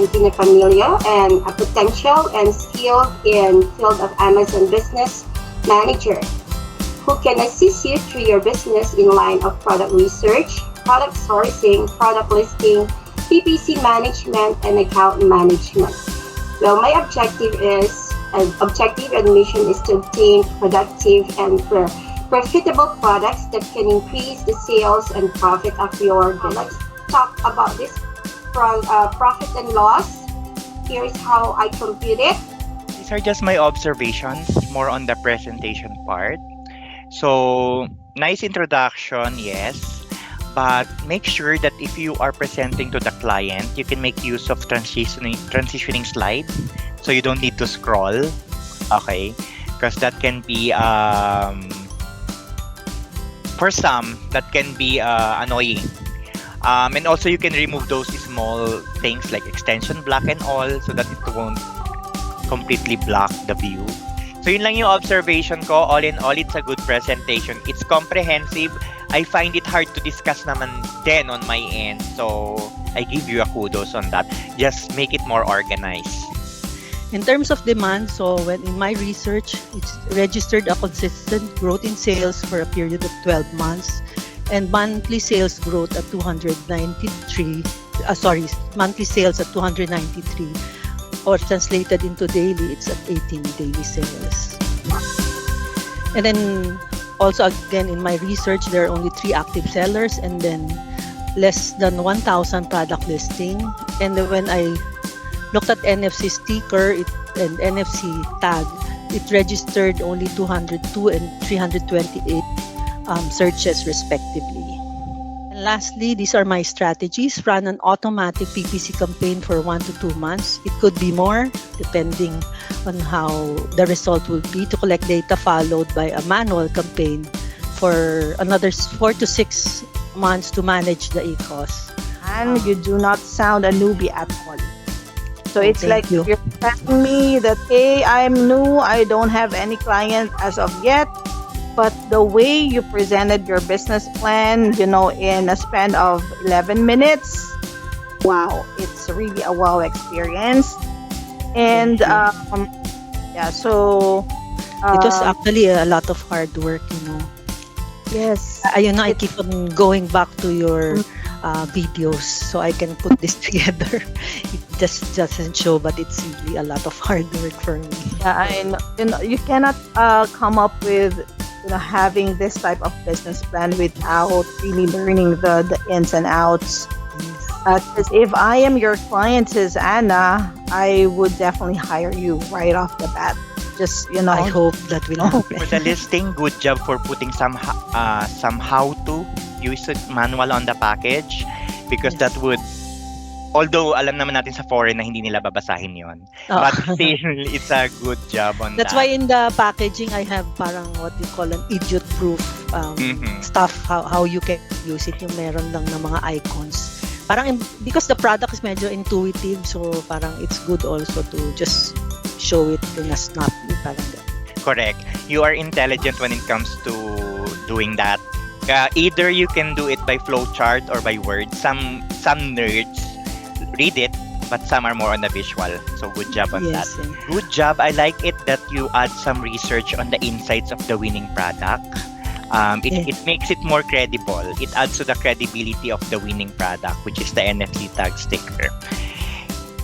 Valentino Camilio, and a potential and skilled in field of Amazon business manager who can assist you through your business in line of product research, product sourcing, product listing, PPC management, and account management. Well, my objective and mission is to obtain productive and profitable products that can increase the sales and profit of your business. Let's talk about this profit and loss. Here's how I compute it. These are just my observations, more on the presentation part. So, nice introduction, yes. But make sure that if you are presenting to the client, you can make use of transitioning slide. So you don't need to scroll. Okay? Because that can be, for some, that can be annoying. And also you can remove those small things like extension block and all so that it won't completely block the view. So yun lang yung observation ko. All in all, it's a good presentation. It's comprehensive. I find it hard to discuss naman din on my end. So I give you a kudos on that. Just make it more organized. In terms of demand, so when in my research, it's registered a consistent growth in sales for a period of 12 months and monthly sales growth at 293, monthly sales at 293, or translated into daily, it's at 18 daily sales. And then also again in my research, there are only 3 active sellers and then less than 1,000 product listing. And then when I looked at NFC sticker and NFC tag, it registered only 202 and 328 searches respectively. And lastly, these are my strategies. Run an automatic PPC campaign for 1 to 2 months. It could be more depending on how the result will be, to collect data, followed by a manual campaign for another 4 to 6 months to manage the e-cost. And you do not sound a newbie at all. So it's like you. you're telling me that, hey, I'm new, I don't have any client as of yet, but the way you presented your business plan, in a span of 11 minutes, wow, it's really a wow experience. And so it was actually a lot of hard work, Yes. I keep on going back to your videos so I can put this together. It just doesn't show, but it's really a lot of hard work for me. Yeah, and you cannot come up with having this type of business plan without really learning the ins and outs. Because if I am your client, says Anna, I would definitely hire you right off the bat. Just I hope that will happen. For the listing, good job for putting some how to use it manual on the package, because Yes. that would, although alam naman natin sa foreign na hindi nila babasahin yon, but still it's a good job on That's that. why in the packaging I have parang what you call an idiot-proof stuff, how you can use it, yung meron lang ng mga icons. Parang because the product is medyo intuitive, so parang it's good also to just show it in a snap. Parang Correct. You are intelligent when it comes to doing that. Either you can do it by flowchart or by word. Some nerds read it, but some are more on the visual. So good job on that. yes. Good job. I like it that you add some research on the insights of the winning product. It makes it more credible. It adds to the credibility of the winning product, which is the NFC tag sticker.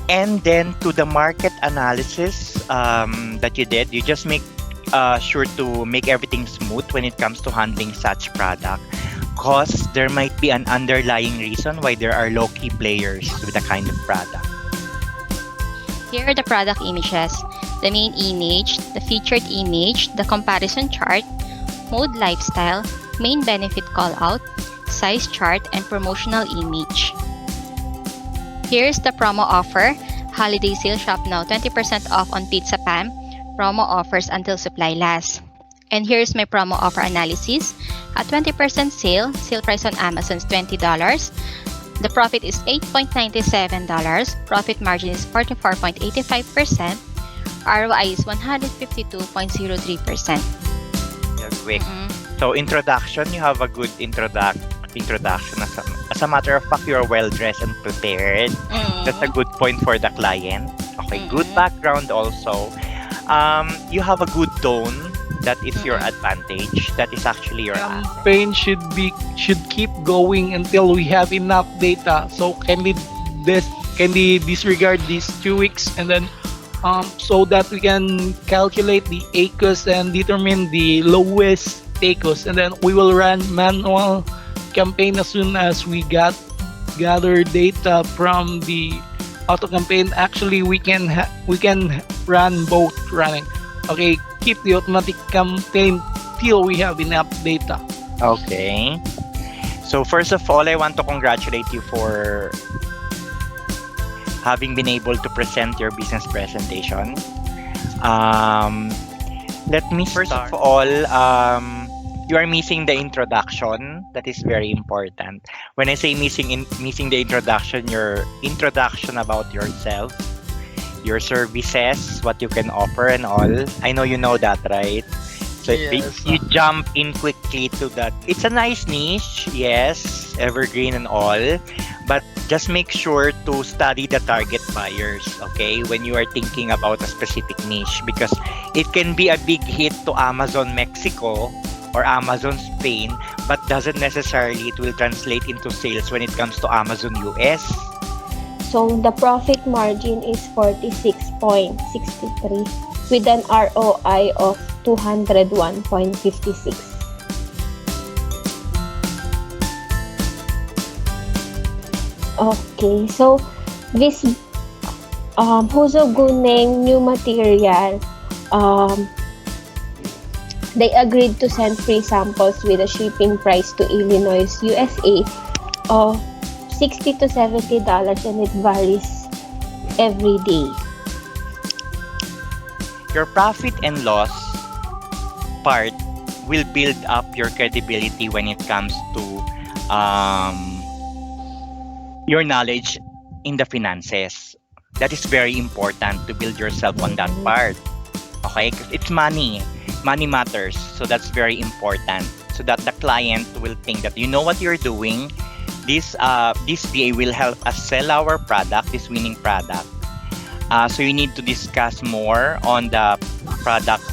And then to the market analysis that you did, you just make sure to make everything smooth when it comes to handling such product, because there might be an underlying reason why there are low-key players with a kind of product. Here are the product images: the main image, the featured image, the comparison chart, mode lifestyle, main benefit callout, size chart, and promotional image. Here's the promo offer. Holiday sale, shop now, 20% off on Pizza Pam. Promo offers until supply lasts. And here's my promo offer analysis. A 20% sale, sale price on Amazon is $20. The profit is $8.97. Profit margin is 44.85%. ROI is 152.03%. Yeah, quick. So introduction, you have a good introduction. As a matter of fact, you're well dressed and prepared. That's a good point for the client. Okay, good background also. You have a good tone. That is your advantage. That is actually your asset. Campaign should keep going until we have enough data. So can we disregard these 2 weeks and then so that we can calculate the ACOS and determine the lowest ACOS, and then we will run manual campaign as soon as we gather data from the auto campaign. Actually, we can run both running. Okay, keep the automatic campaign till we have enough data. Okay. So first of all, I want to congratulate you for having been able to present your business presentation. Let me first of all, you are missing the introduction. That is very important. When I say missing the introduction, your introduction about yourself, your services, what you can offer and all. I know you know that, right? So Yes. you jump in quickly to that. It's a nice niche, yes, evergreen and all. But just make sure to study the target buyers, okay? When you are thinking about a specific niche, because it can be a big hit to Amazon Mexico or Amazon Spain, but doesn't necessarily it will translate into sales when it comes to Amazon US. So the profit margin is 46.63 with an ROI of 201.56. Okay, so this Husoguneng new material, they agreed to send free samples with a shipping price to Illinois, USA of $60 to $70, and it varies every day. Your profit and loss part will build up your credibility when it comes to your knowledge in the finances. That is very important to build yourself on that part. Okay? 'Cause it's money. Money matters. So that's very important. So that the client will think that you know what you're doing. This VA will help us sell our product, this winning product. So you need to discuss more on the product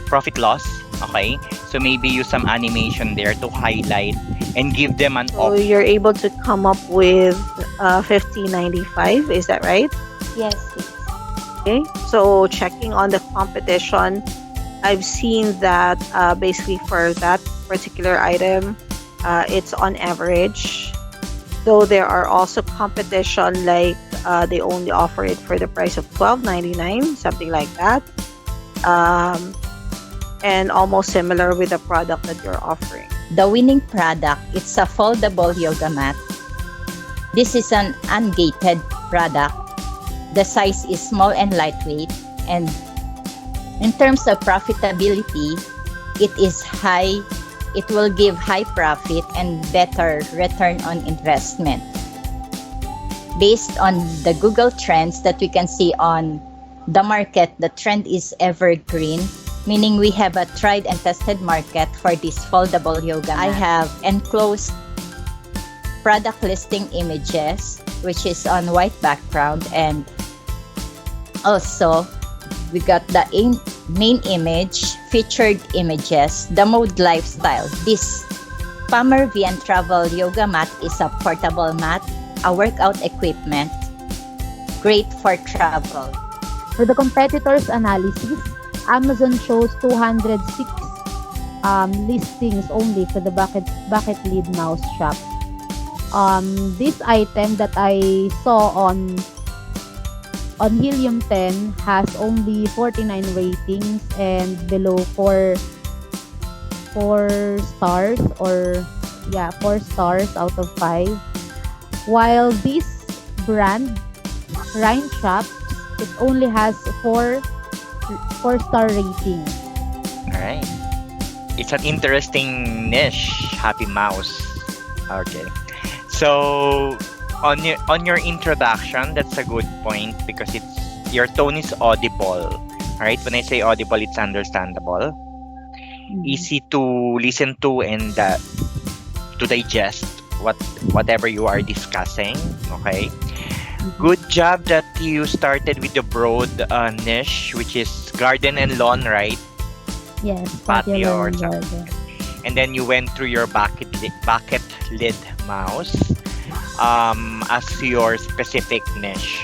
profit loss. Okay, so maybe use some animation there to highlight and give them an So option. you're able to come up with 1595, is that right? Yes, yes. Okay. So checking on the competition, I've seen that basically for that particular item, it's on average. Though there are also competition like they only offer it for the price of $12.99, something like that. And almost similar with the product that you're offering. The winning product, it's a foldable yoga mat. This is an ungated product. The size is small and lightweight, and in terms of profitability, it is high. It will give high profit and better return on investment. Based on the Google trends that we can see on the market, the trend is evergreen, meaning we have a tried and tested market for this foldable yoga mat. I have enclosed product listing images, which is on white background, and also we got the main image, featured images, the mode lifestyle. This Palmer VN Travel Yoga Mat is a portable mat, a workout equipment, great for travel. For the competitors' analysis, Amazon shows 206 listings only for the bucket lid mouse shop. This item that I saw on Helium 10 has only 49 ratings and below 4 stars, or 4 stars out of 5. While this brand, Rhine Shop, it only has 4-star rating. Alright. It's an interesting niche, Happy Mouse. Okay. So on your introduction, that's a good point because your tone is audible. Alright, when I say audible, it's understandable. Easy to listen to and to to digest whatever you are discussing. Okay. Good job that you started with the broad niche, which is garden and lawn, right? Yes, Patio or lawn something. garden. And then you went through your bucket lid mouse as your specific niche.